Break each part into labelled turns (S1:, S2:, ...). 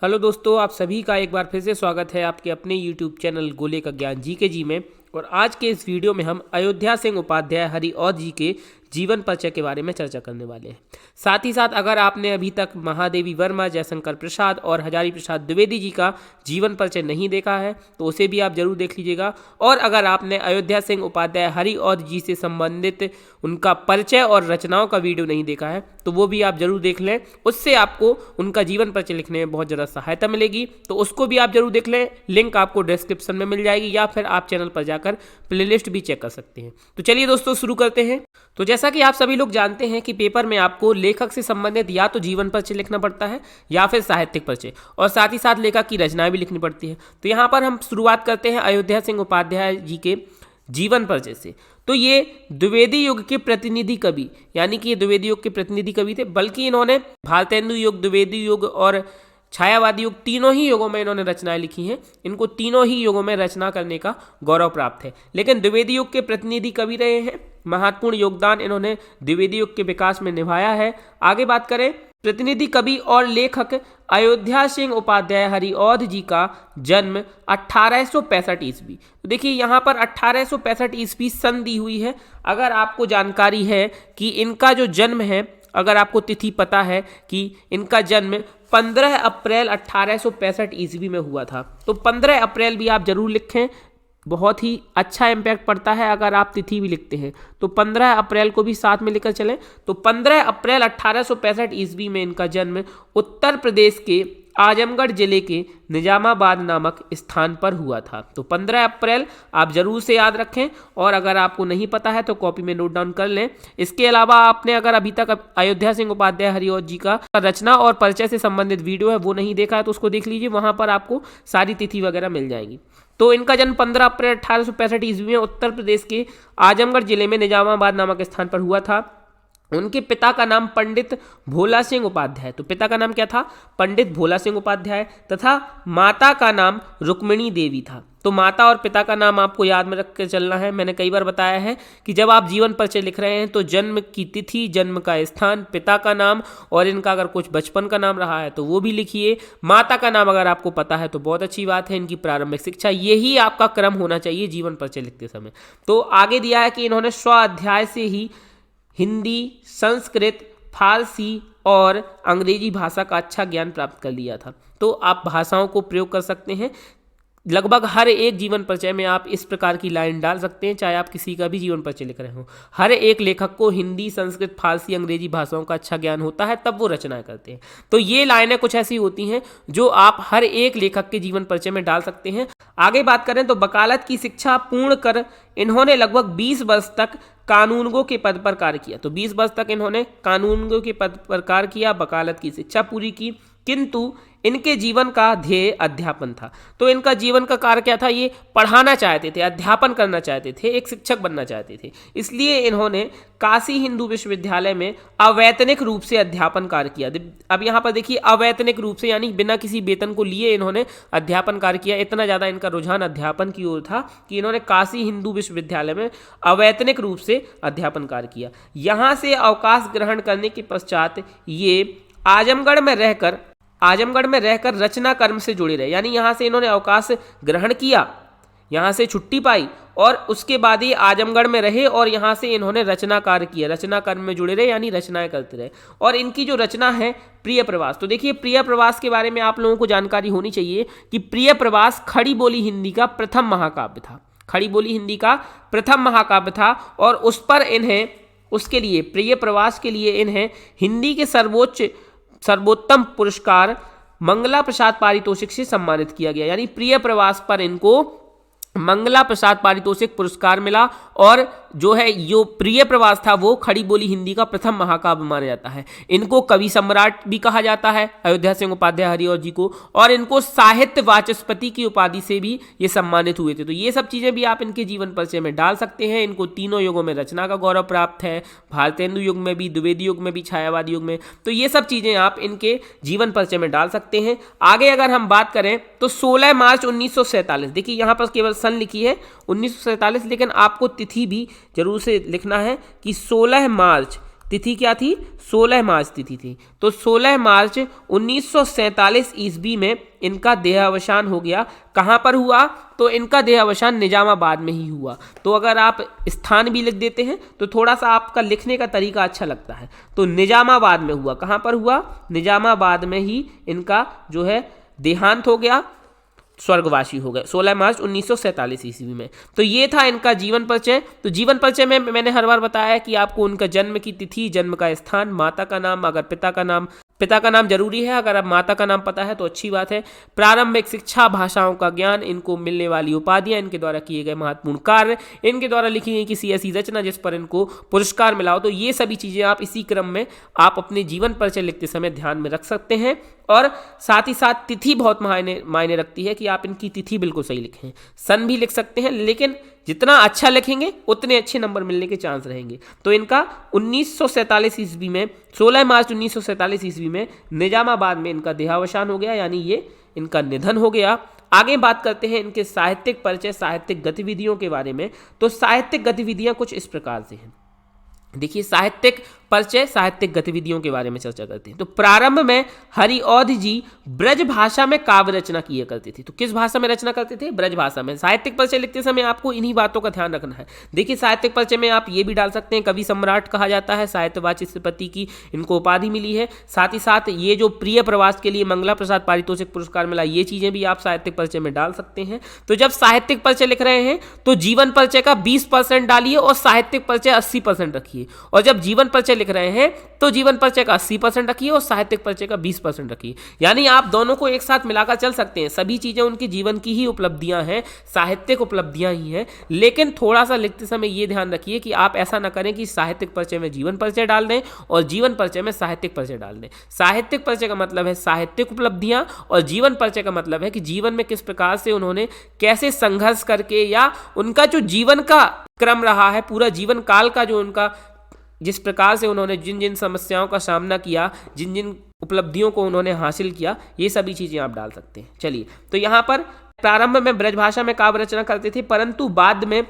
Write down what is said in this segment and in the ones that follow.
S1: Hello दोस्तों, आप सभी का एक बार फिर से स्वागत है आपके अपने YouTube चैनल गोले का ज्ञान जीके जी में। और आज के इस वीडियो में हम अयोध्या सिंह उपाध्याय हरिऔध जी के जीवन परिचय के बारे में चर्चा करने वाले हैं। साथ ही साथ अगर आपने अभी तक महादेवी वर्मा, जयशंकर प्रसाद और हजारी प्रसाद द्विवेदी जी का जीवन परिचय नहीं देखा है तो उसे भी आप जरूर देख लीजिएगा। और अगर आपने अयोध्या सिंह उपाध्याय हरिऔध जी से संबंधित उनका परिचय और रचनाओं का वीडियो नहीं देखा है तो वो भी आप जरूर देख लें। उससे आपको उनका जीवन परिचय लिखने में बहुत ज़्यादा सहायता मिलेगी, तो उसको भी आप जरूर देख लें। लिंक आपको डिस्क्रिप्शन में मिल जाएगी या फिर आप चैनल पर जाकर प्लेलिस्ट भी चेक कर सकते हैं। तो चलिए दोस्तों शुरू करते हैं। तो जैसा कि आप सभी लोग जानते हैं कि पेपर में आपको लेखक से संबंधित या तो जीवन परिचय लिखना पड़ता है या फिर साहित्यिक परिचय, और साथ ही साथ लेखक की रचनाएं भी लिखनी पड़ती है। तो यहाँ पर हम शुरुआत करते हैं अयोध्या सिंह उपाध्याय जी के जीवन परिचय से। तो ये द्विवेदी युग के प्रतिनिधि कवि, यानी कि ये द्विवेदी युग के प्रतिनिधि कवि थे, बल्कि इन्होंने भारतेंदु युग, द्विवेदी युग और छायावादी युग तीनों ही युगों में इन्होंने रचनाएं लिखी हैं। इनको तीनों ही युगों में रचना करने का गौरव प्राप्त है। लेकिन द्विवेदी युग के प्रतिनिधि कवि रहे हैं, महत्वपूर्ण योगदान इन्होंने द्विवेदी युग के विकास में निभाया है। आगे बात करें, प्रतिनिधि कवि और लेखक अयोध्या सिंह उपाध्याय हरिऔध जी का जन्म 1865 ईस्वी। तो देखिए यहाँ पर 1865 ईस्वी सन दी हुई है। अगर आपको जानकारी है कि इनका जो जन्म है, अगर आपको तिथि पता है कि इनका जन्म 15 अप्रैल 1865 ईस्वी में हुआ था, तो 15 अप्रैल भी आप जरूर लिखें, बहुत ही अच्छा इम्पैक्ट पड़ता है अगर आप तिथि भी लिखते हैं। तो 15 अप्रैल को भी साथ में लेकर चलें। तो 15 अप्रैल 1865 ईस्वी में इनका जन्म उत्तर प्रदेश के आजमगढ़ जिले के निजामाबाद नामक स्थान पर हुआ था। तो 15 अप्रैल आप जरूर से याद रखें, और अगर आपको नहीं पता है तो कॉपी में नोट डाउन कर लें। इसके अलावा आपने अगर अभी तक अयोध्या सिंह उपाध्याय हरिऔध जी का रचना और परिचय से संबंधित वीडियो है वो नहीं देखा है तो उसको देख लीजिए, वहां पर आपको सारी तिथि वगैरह मिल जाएगी। तो इनका जन्म 15 अप्रैल 1865 ईस्वी में उत्तर प्रदेश के आजमगढ़ जिले में निजामाबाद नामक स्थान पर हुआ था। उनके पिता का नाम पंडित भोला सिंह उपाध्याय, तो पिता का नाम क्या था? पंडित भोला सिंह उपाध्याय, तथा माता का नाम रुक्मिणी देवी था। तो माता और पिता का नाम आपको याद में रख के चलना है। मैंने कई बार बताया है कि जब आप जीवन परिचय लिख रहे हैं तो जन्म की तिथि, जन्म का स्थान, पिता का नाम, और इनका अगर कुछ बचपन का नाम रहा है तो वो भी लिखिए। माता का नाम अगर आपको पता है तो बहुत अच्छी बात है। इनकी प्रारंभिक शिक्षा, यही आपका क्रम होना चाहिए जीवन परिचय लिखते समय। तो आगे दिया है कि इन्होंने स्वाध्याय से ही हिंदी, संस्कृत, फारसी और अंग्रेजी भाषा का अच्छा ज्ञान प्राप्त कर लिया था। तो आप भाषाओं को प्रयोग कर सकते हैं। लगभग हर एक जीवन परिचय में आप इस प्रकार की लाइन डाल सकते हैं, चाहे आप किसी का भी जीवन परिचय लिख रहे हो। हर एक लेखक को हिंदी, संस्कृत, फारसी, अंग्रेजी भाषाओं का अच्छा ज्ञान होता है, तब वो रचनाएं करते हैं। तो ये लाइनें कुछ ऐसी होती हैं जो आप हर एक लेखक के जीवन परिचय में डाल सकते हैं। आगे बात करें तो वकालत की शिक्षा पूर्ण कर इन्होंने लगभग 20 वर्ष तक कानूनगो के पद पर कार्य किया। तो 20 वर्ष तक इन्होंने कानूनगो के पद पर कार्य किया, वकालत की शिक्षा पूरी की, किंतु इनके जीवन का ध्येय अध्यापन था। तो इनका जीवन का कार्य क्या था? ये पढ़ाना चाहते थे, अध्यापन करना चाहते थे, एक शिक्षक बनना चाहते थे। इसलिए इन्होंने काशी हिंदू विश्वविद्यालय में अवैतनिक रूप से अध्यापन कार्य किया। अब यहाँ पर देखिए, अवैतनिक रूप से यानी बिना किसी वेतन को लिए इन्होंने अध्यापन कार्य किया। इतना ज़्यादा इनका रुझान अध्यापन की ओर था कि इन्होंने काशी हिंदू विश्वविद्यालय में अवैतनिक रूप से अध्यापन कार्य किया। यहाँ से अवकाश ग्रहण करने के पश्चात ये आजमगढ़ में रहकर रचना कर्म से जुड़े रहे। यानी यहाँ से इन्होंने अवकाश ग्रहण किया, यहाँ से छुट्टी पाई, और उसके बाद ये आजमगढ़ में रहे और यहाँ से इन्होंने रचना कार्य किया, रचना कर्म में जुड़े रहे, यानी रचनाएं करते रहे। और इनकी जो रचना है प्रिय प्रवास, तो देखिए प्रिय प्रवास के बारे में आप लोगों को जानकारी होनी चाहिए कि प्रिय प्रवास खड़ी बोली हिंदी का प्रथम महाकाव्य था। खड़ी बोली हिंदी का प्रथम महाकाव्य था, और उस पर इन्हें, उसके लिए, प्रिय प्रवास के लिए इन्हें हिंदी के सर्वोत्तम पुरस्कार मंगला प्रसाद पारितोषिक से सम्मानित किया गया। यानी प्रिय प्रवास पर इनको मंगला प्रसाद पारितोषिक पुरस्कार मिला, और जो है जो प्रिय प्रवास था वो खड़ी बोली हिंदी का प्रथम महाकाव्य माना जाता है। इनको कवि सम्राट भी कहा जाता है अयोध्या सिंह उपाध्याय हरिऔध जी को, और इनको साहित्य वाचस्पति की उपाधि से भी ये सम्मानित हुए थे। तो ये सब चीज़ें भी आप इनके जीवन परिचय में डाल सकते हैं। इनको तीनों युगों में रचना का गौरव प्राप्त है, भारतेंदु युग में भी, द्विवेदी युग में भी, छायावादी युग में। तो ये सब चीज़ें आप इनके जीवन परिचय में डाल सकते हैं। आगे अगर हम बात करें तो 16 मार्च 1947, देखिए यहाँ पर केवल सन लिखी है 1947, लेकिन आपको तिथि भी जरूर से लिखना है कि 16 मार्च तिथि क्या थी? 16 मार्च तिथि थी। तो 16 मार्च 1947 ईस्वी में इनका देहावसान हो गया। कहाँ पर हुआ? तो इनका देहावसान निजामाबाद में ही हुआ। तो अगर आप स्थान भी लिख देते हैं तो थोड़ा सा आपका लिखने का तरीका अच्छा लगता है। तो निजामाबाद में हुआ। कहाँ पर हुआ? निजामाबाद में ही इनका जो है देहांत हो गया, स्वर्गवासी हो गए 16 मार्च 1947 ईस्वी में। तो ये था इनका जीवन परिचय। तो जीवन परिचय में मैंने हर बार बताया कि आपको उनका जन्म की तिथि, जन्म का स्थान, माता का नाम, अगर पिता का नाम जरूरी है, अगर आप माता का नाम पता है तो अच्छी बात है, प्रारंभिक शिक्षा, भाषाओं का ज्ञान, इनको मिलने वाली उपाधियां, इनके द्वारा किए गए महत्वपूर्ण कार्य, इनके द्वारा लिखी गई किसी ऐसी रचना जिस पर इनको पुरस्कार मिला हो। तो ये सभी चीज़ें आप इसी क्रम में आप अपने जीवन परिचय लिखते समय ध्यान में रख सकते हैं। और साथ ही साथ तिथि बहुत मायने रखती है कि आप इनकी तिथि बिल्कुल सही लिखें। सन भी लिख सकते हैं, लेकिन जितना अच्छा लिखेंगे उतने अच्छे नंबर मिलने के चांस रहेंगे। तो इनका 1947 ईस्वी में 16 मार्च 1947 ईस्वी में निजामाबाद में इनका देहावसान हो गया, यानी ये इनका निधन हो गया। आगे बात करते हैं इनके साहित्यिक परिचय, साहित्यिक गतिविधियों के बारे में। तो साहित्यिक गतिविधियां कुछ इस प्रकार से हैं। देखिए, साहित्यिक परिचय, साहित्यिक गतिविधियों के बारे में चर्चा करते हैं। तो प्रारंभ में हरिऔध जी ब्रज भाषा में काव्य रचना किया करते थे। तो किस भाषा में रचना करते थे? ब्रज भाषा में। साहित्यिक परिचय लिखते समय आपको इन्हीं बातों का ध्यान रखना है। देखिए, साहित्यिक परिचय में आप ये भी डाल सकते हैं, कवि सम्राट कहा जाता है, साहित्य वाचस्पति की इनको उपाधि मिली है। साथ ही साथ ये जो प्रिय प्रवास के लिए मंगला प्रसाद पारितोषिक पुरस्कार मिला, ये चीजें भी आप साहित्यिक परिचय में डाल सकते हैं। तो जब साहित्यिक परिचय लिख रहे हैं तो जीवन परिचय का 20% डालिए और साहित्यिक परिचय 80% रखिए। और जब जीवन परिचय लिख रहे हैं तो जीवन परिचय का 80% रखिए और साहित्यिक परिचय का 20% रखिए। यानी आप दोनों को एक साथ मिलाकर चल सकते हैं। सभी चीजें उनकी जीवन की ही उपलब्धियां हैं, साहित्यिक उपलब्धियां ही हैं। लेकिन थोड़ा सा लिखते समय ये ध्यान रखिए कि आप ऐसा ना करें कि साहित्यिक परिचय में जीवन परिचय डाल दें और जीवन परिचय में साहित्यिक परिचय डाल दें। साहित्यिक परिचय का मतलब है साहित्यिक उपलब्धियां और जीवन परिचय का मतलब है कि जीवन में किस प्रकार से उन्होंने कैसे संघर्ष करके या उनका जो जीवन का क्रम रहा है, पूरा जीवन काल का जो उनका, जिस प्रकार से उन्होंने जिन जिन समस्याओं का सामना किया, जिन जिन उपलब्धियों को उन्होंने हासिल किया, ये सभी चीजें आप डाल सकते हैं। चलिए, तो यहाँ पर प्रारंभ में ब्रजभाषा में काव्य रचना करते थे, परंतु बाद में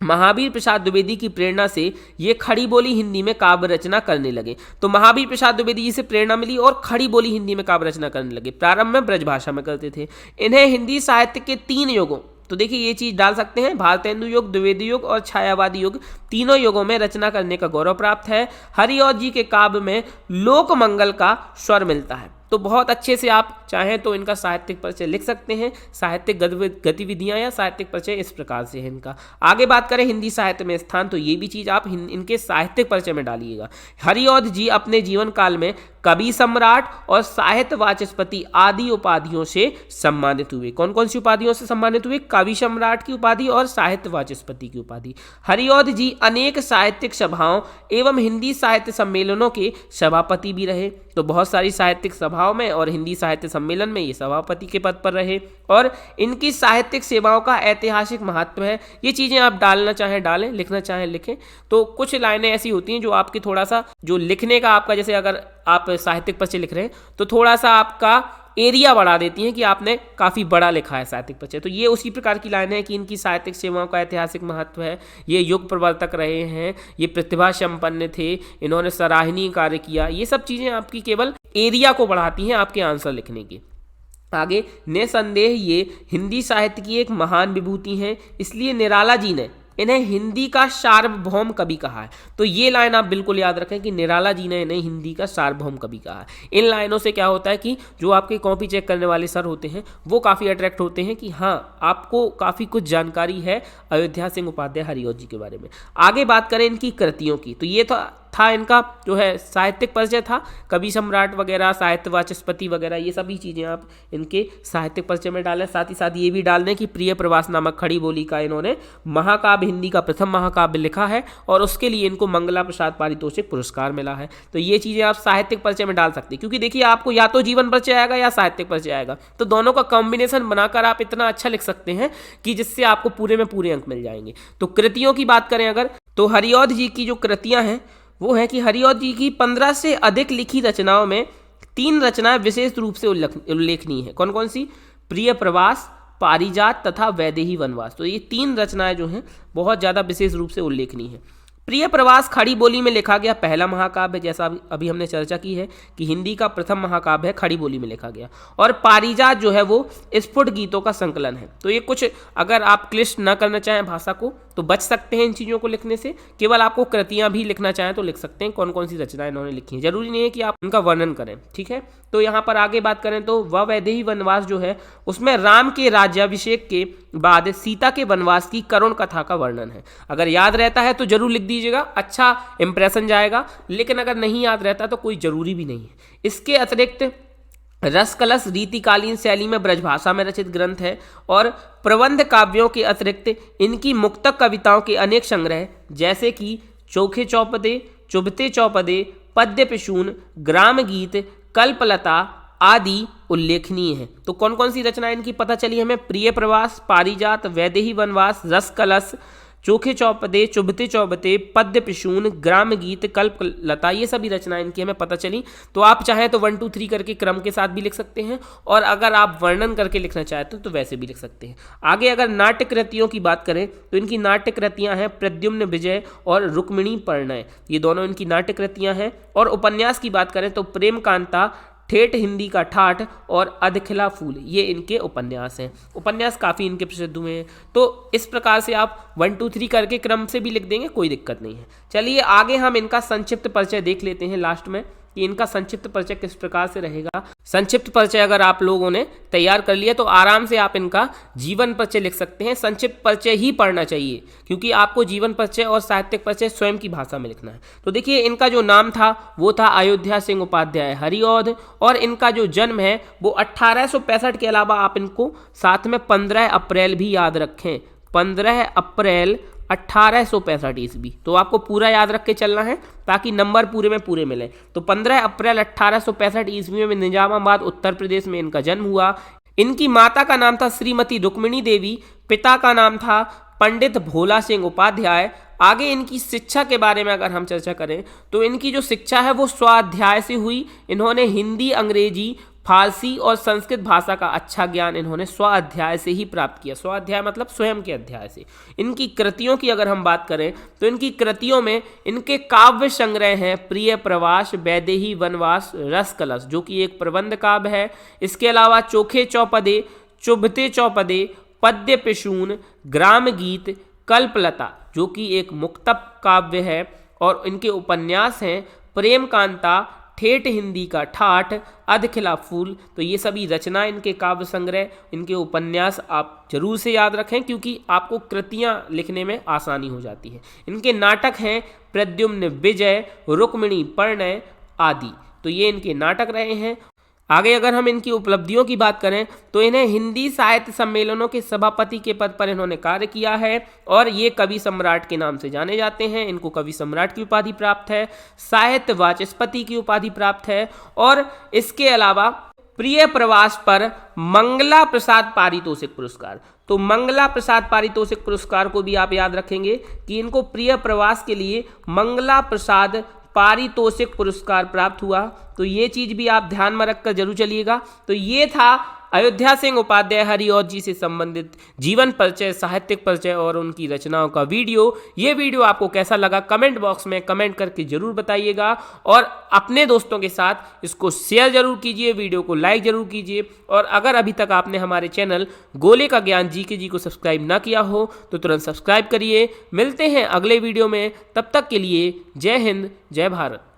S1: महावीर प्रसाद द्विवेदी की प्रेरणा से ये खड़ी बोली हिंदी में काव्य रचना करने लगे। तो महावीर प्रसाद द्विवेदी जी से प्रेरणा मिली और खड़ी बोली हिंदी में काव्य रचना करने लगे। प्रारंभ में ब्रजभाषा में करते थे। इन्हें हिंदी साहित्य के 3 युगों, तो देखिए ये चीज डाल सकते हैं, भारतेंदु युग, द्विवेदी युग और छायावादी युग, तीनों युगों में रचना करने का गौरव प्राप्त है। हरिऔध जी के काव्य में लोक मंगल का स्वर मिलता है। तो बहुत अच्छे से आप चाहें तो इनका साहित्यिक परिचय लिख सकते हैं। साहित्यिक गतिविधियां या साहित्यिक परिचय इस प्रकार से है इनका। आगे बात करें हिंदी साहित्य में स्थान, तो ये भी चीज आप इनके साहित्यिक परिचय में डालिएगा। हरिऔध जी अपने जीवन काल में कवि सम्राट और साहित्य वाचस्पति आदि उपाधियों से सम्मानित हुए। कौन कौन सी उपाधियों से सम्मानित हुए? कवि सम्राट की उपाधि और साहित्य वाचस्पति की उपाधि। हरिऔध जी अनेक साहित्यिक सभाओं एवं हिंदी साहित्य सम्मेलनों के सभापति भी रहे। तो बहुत सारी साहित्यिक सभाओं में और हिंदी साहित्य सम्मेलन में ये सभापति के पद पर रहे। और इनकी साहित्यिक सेवाओं का ऐतिहासिक महत्व है। ये चीजें आप डालना चाहें डालें, लिखना चाहें लिखें। तो कुछ लाइनें ऐसी होती हैं जो आपकी थोड़ा सा जो लिखने का आपका, जैसे अगर आप साहित्यिक परिचय लिख रहे हैं तो थोड़ा सा आपका एरिया बढ़ा देती हैं कि आपने काफ़ी बड़ा लिखा है साहित्यिक परिचय। तो ये उसी प्रकार की लाइन है कि इनकी साहित्यिक सेवाओं का ऐतिहासिक महत्व है, ये युग प्रवर्तक रहे हैं, ये प्रतिभा संपन्न थे, इन्होंने सराहनीय कार्य किया। ये सब चीज़ें आपकी केवल एरिया को बढ़ाती हैं आपके आंसर लिखने की। आगे, निसंदेह ये हिंदी साहित्य की एक महान विभूति हैं, इसलिए निराला जी ने इन्हें हिंदी का सार्वभौम कवि कहा है। तो ये लाइन आप बिल्कुल याद रखें कि निराला जी ने इन्हें हिंदी का सार्वभौम कवि कहा है। इन लाइनों से क्या होता है कि जो आपके कॉपी चेक करने वाले सर होते हैं वो काफ़ी अट्रैक्ट होते हैं कि हाँ, आपको काफ़ी कुछ जानकारी है अयोध्या सिंह उपाध्याय हरिऔध जी के बारे में। आगे बात करें इनकी कृतियों की, तो ये था इनका जो है साहित्यिक परिचय था, कवि सम्राट वगैरह, साहित्य वाचस्पति वगैरह, ये सभी चीज़ें आप इनके साहित्यिक परिचय में डालें। साथ ही साथ ये भी डाल दें कि प्रिय प्रवास नामक खड़ी बोली का इन्होंने महाकाव्य, हिंदी का प्रथम महाकाव्य लिखा है और उसके लिए इनको मंगला प्रसाद पारितोषिक पुरस्कार मिला है। तो ये चीज़ें आप साहित्यिक परिचय में डाल सकते हैं, क्योंकि देखिए आपको या तो जीवन परिचय आएगा या साहित्यिक परिचय आएगा, तो दोनों का कॉम्बिनेशन बनाकर आप इतना अच्छा लिख सकते हैं कि जिससे आपको पूरे में पूरे अंक मिल जाएंगे। तो कृतियों की बात करें अगर, तो हरिऔध जी की जो कृतियाँ हैं वो है कि हरिऔध जी की 15 से अधिक लिखी रचनाओं में 3 रचनाएं विशेष रूप से उल्लेखनीय है। कौन कौन सी? प्रिय प्रवास, पारिजात तथा वैदेही वनवास। तो ये 3 रचनाएं जो हैं बहुत ज़्यादा विशेष रूप से उल्लेखनीय है। प्रिय प्रवास खड़ी बोली में लिखा गया पहला महाकाव्य, जैसा अभी हमने चर्चा की है कि हिंदी का प्रथम महाकाव्य है, खड़ी बोली में लिखा गया। और पारिजात जो है वो स्फुट गीतों का संकलन है। तो ये कुछ अगर आप क्लिष्ट ना करना चाहें भाषा को तो बच सकते हैं इन चीज़ों को लिखने से, केवल आपको कृतियाँ भी लिखना चाहें तो लिख सकते हैं, कौन कौन सी रचनाएं इन्होंने लिखी हैं, जरूरी नहीं है कि आप उनका वर्णन करें, ठीक है। तो यहाँ पर आगे बात करें तो वैदेही वनवास जो है उसमें राम के राज्याभिषेक के बाद सीता के वनवास की करुण कथा का वर्णन है। अगर याद रहता है तो जरूर लिख दीजिएगा, अच्छा इंप्रेशन जाएगा, लेकिन अगर नहीं याद रहता तो कोई जरूरी भी नहीं है। इसके अतिरिक्त रस कलश रीतिकालीन शैली में ब्रजभाषा में रचित ग्रंथ है और प्रबंध काव्यों के अतिरिक्त इनकी मुक्तक कविताओं के अनेक संग्रह जैसे कि चोखे चौपदे, चुभते चौपदे, पद्य पिशून, ग्राम गीत, कल्पलता आदि उल्लेखनीय है। तो कौन कौन सी रचनाएं इनकी पता चली हमें? प्रिय प्रवास, पारिजात, वैदेही वनवास, रस कलश, चोखे चौपदे, चुभते चौबते, पद्य पिशून, ग्राम गीत, कल्पलता, ये सभी रचनाएं इनकी हमें पता चली। तो आप चाहें तो 1 2 3 करके क्रम के साथ भी लिख सकते हैं, और अगर आप वर्णन करके लिखना चाहते तो वैसे भी लिख सकते हैं। आगे अगर नाट्य कृतियों की बात करें तो इनकी नाट्य कृतियां हैं प्रद्युम्न विजय और रुक्मिणी परिणय, ये दोनों इनकी नाट्य कृतियां हैं। और उपन्यास की बात करें तो प्रेम कांता, ठेठ हिंदी का ठाठ और अधखिला फूल, ये इनके उपन्यास हैं। उपन्यास काफ़ी इनके प्रसिद्ध हुए हैं। तो इस प्रकार से आप 1 2 3 करके क्रम से भी लिख देंगे, कोई दिक्कत नहीं है। चलिए आगे हम इनका संक्षिप्त परिचय देख लेते हैं लास्ट में कि इनका संक्षिप्त परिचय किस प्रकार से रहेगा। संक्षिप्त परिचय अगर आप लोगों ने तैयार कर लिया तो आराम से आप इनका जीवन परिचय लिख सकते हैं। संक्षिप्त परिचय ही पढ़ना चाहिए क्योंकि आपको जीवन परिचय और साहित्यिक परिचय स्वयं की भाषा में लिखना है। तो देखिए इनका जो नाम था वो था अयोध्या सिंह उपाध्याय हरिऔध, और इनका जो जन्म है वो 1865 के अलावा आप इनको साथ में 15 अप्रैल भी याद रखें, 15 अप्रैल 1865 ईस्वी। तो आपको पूरा याद रख के चलना है ताकि नंबर पूरे में पूरे मिले। तो 15 अप्रैल 1865 ईस्वी में निजामाबाद उत्तर प्रदेश में इनका जन्म हुआ। इनकी माता का नाम था श्रीमती रुक्मिणी देवी, पिता का नाम था पंडित भोला सिंह उपाध्याय। आगे इनकी शिक्षा के बारे में अगर हम चर्चा करें तो इनकी जो शिक्षा है वो स्वाध्याय से हुई। इन्होंने हिंदी, अंग्रेजी, फारसी और संस्कृत भाषा का अच्छा ज्ञान इन्होंने स्वाध्याय से ही प्राप्त किया। स्वाध्याय मतलब स्वयं के अध्याय से। इनकी कृतियों की अगर हम बात करें तो इनकी कृतियों में इनके काव्य संग्रह हैं प्रिय प्रवास, वैदेही वनवास, रस कलश जो कि एक प्रबंध काव्य है। इसके अलावा चोखे चौपदे, चुभते चौपदे, पद्य पिशून, ग्राम गीत, कल्पलता जो कि एक मुक्तक काव्य है, और इनके उपन्यास हैं प्रेम कांता, ठेठ हिंदी का ठाठ, अधखिला फूल। तो ये सभी रचना इनके काव्य संग्रह, इनके उपन्यास आप जरूर से याद रखें क्योंकि आपको कृतियां लिखने में आसानी हो जाती है। इनके नाटक हैं प्रद्युम्न विजय, रुक्मिणी परिणय आदि। तो ये इनके नाटक रहे हैं। आगे अगर हम इनकी उपलब्धियों की बात करें तो इन्हें हिंदी साहित्य सम्मेलनों के सभापति के पद पर इन्होंने कार्य किया है, और ये कवि सम्राट के नाम से जाने जाते हैं। इनको कवि सम्राट की उपाधि प्राप्त है, साहित्य वाचस्पति की उपाधि प्राप्त है, और इसके अलावा प्रिय प्रवास पर मंगला प्रसाद पारितोषिक पुरस्कार। तो मंगला प्रसाद पारितोषिक पुरस्कार को भी आप याद रखेंगे कि इनको प्रिय प्रवास के लिए मंगला प्रसाद पारितोषिक पुरस्कार प्राप्त हुआ। तो ये चीज भी आप ध्यान में रखकर जरूर चलिएगा। तो ये था अयोध्या सिंह उपाध्याय हरिऔध जी से संबंधित जीवन परिचय, साहित्यिक परिचय और उनकी रचनाओं का वीडियो। ये वीडियो आपको कैसा लगा कमेंट बॉक्स में कमेंट करके जरूर बताइएगा, और अपने दोस्तों के साथ इसको शेयर जरूर कीजिए, वीडियो को लाइक जरूर कीजिए। और अगर अभी तक आपने हमारे चैनल गोले का ज्ञान जीके जी को सब्सक्राइब ना किया हो तो तुरंत सब्सक्राइब करिए। मिलते हैं अगले वीडियो में, तब तक के लिए जय हिंद, जय भारत।